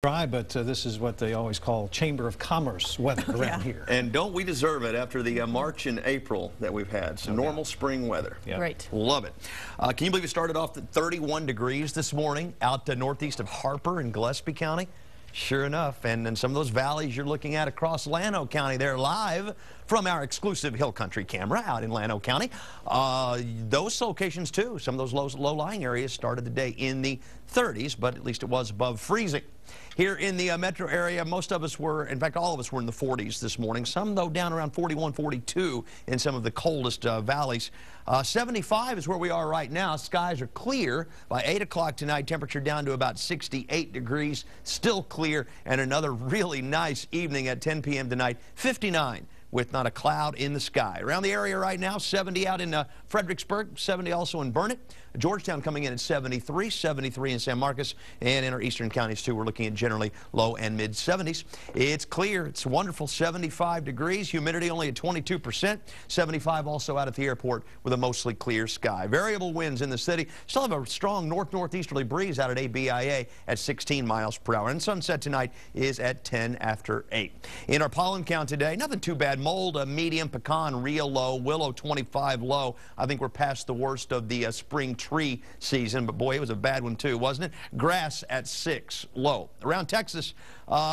Dry, but this is what they always call Chamber of Commerce weather around here. And don't we deserve it after the March and April that we've had? Some normal spring weather. Yep. Right. Love it. Can you believe it started off at 31 degrees this morning out northeast of Harper in Gillespie County? Sure enough, and then some of those valleys you're looking at across Llano County, they're live from our exclusive Hill Country camera out in Llano County. Those locations too, some of those low-lying areas started the day in the 30s, but at least it was above freezing. Here in the metro area, most of us were, in fact, all of us were in the 40s this morning. Some, though, down around 41, 42 in some of the coldest valleys. 75 is where we are right now. Skies are clear. By 8 o'clock tonight, temperature down to about 68 degrees, still clear, and another really nice evening at 10 p.m. tonight, 59. With not a cloud in the sky. Around the area right now, 70 out in Fredericksburg, 70 also in Burnet. Georgetown coming in at 73, 73 in San Marcos, and in our eastern counties too, we're looking at generally low and mid 70s. It's clear, it's wonderful, 75 degrees, humidity only at 22%, 75 also out at the airport with a mostly clear sky. Variable winds in the city, still have a strong north-northeasterly breeze out at ABIA at 16 miles per hour, and sunset tonight is at 10 after 8. In our pollen count today, nothing too bad. Mold, a medium, pecan, real low, willow, 25 low. I think we're past the worst of the spring tree season, but boy, it was a bad one too, wasn't it? Grass at 6 low. Around Texas,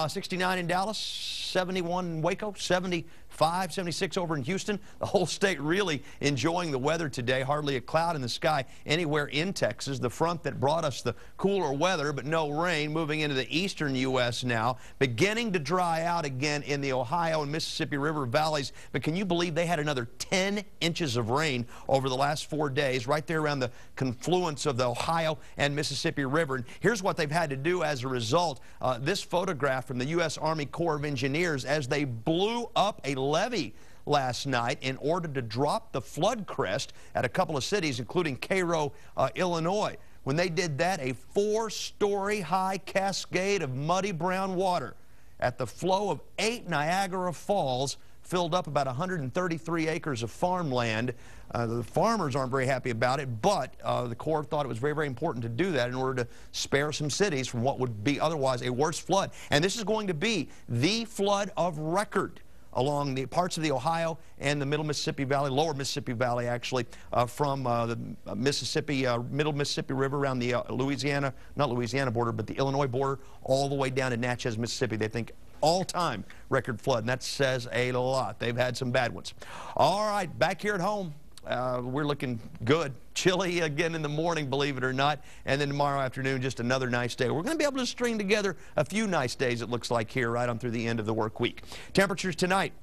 69 in Dallas, 71 in Waco, 75, 76 over in Houston. The whole state really enjoying the weather today. Hardly a cloud in the sky anywhere in Texas. The front that brought us the cooler weather, but no rain, moving into the eastern U.S. now, beginning to dry out again in the Ohio and Mississippi River valleys. But can you believe they had another 10 inches of rain over the last 4 days, right there around the confluence of the Ohio and Mississippi River? And here's what they've had to do as a result. This photograph from the U.S. Army Corps of Engineers as they blew up a levee last night in order to drop the flood crest at a couple of cities, including Cairo, Illinois. When they did that, a 4-story high cascade of muddy brown water at the flow of 8 Niagara Falls filled up about 133 acres of farmland. The farmers aren't very happy about it, but the Corps thought it was very, very important to do that in order to spare some cities from what would be otherwise a worse flood. And this is going to be the flood of record along the parts of the Ohio and the Middle Mississippi Valley, Lower Mississippi Valley actually, from the Mississippi, Middle Mississippi River around the Louisiana, not Louisiana border, but the Illinois border, all the way down to Natchez, Mississippi. They think all-time record flood, and that says a lot. They've had some bad ones. All right, back here at home, we're looking good. Chilly again in the morning, believe it or not, and then tomorrow afternoon, just another nice day. We're going to be able to string together a few nice days, it looks like, here right on through the end of the work week. Temperatures tonight,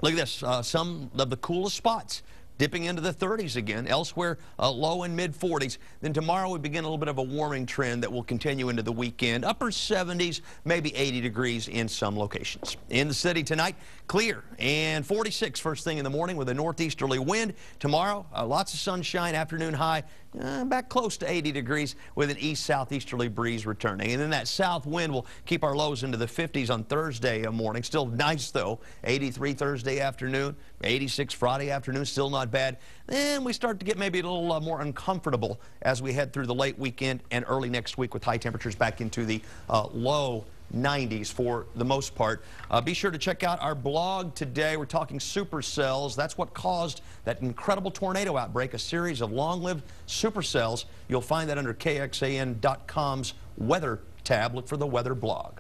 look at this, some of the coolest spots dipping into the 30s again. Elsewhere, low and mid 40s. Then tomorrow we begin a little bit of a warming trend that will continue into the weekend. Upper 70s, maybe 80 degrees in some locations. In the city tonight, clear and 46 first thing in the morning with a northeasterly wind. Tomorrow, lots of sunshine, afternoon high back close to 80 degrees with an east-southeasterly breeze returning. And then that south wind will keep our lows into the 50s on Thursday morning. Still nice, though. 83 Thursday afternoon, 86 Friday afternoon, still not bad. Then we start to get maybe a little more uncomfortable as we head through the late weekend and early next week with high temperatures back into the low 90s for the most part. Be sure to check out our blog today. We're talking supercells. That's what caused that incredible tornado outbreak, a series of long-lived supercells. You'll find that under KXAN.com's weather tab. Look for the weather blog.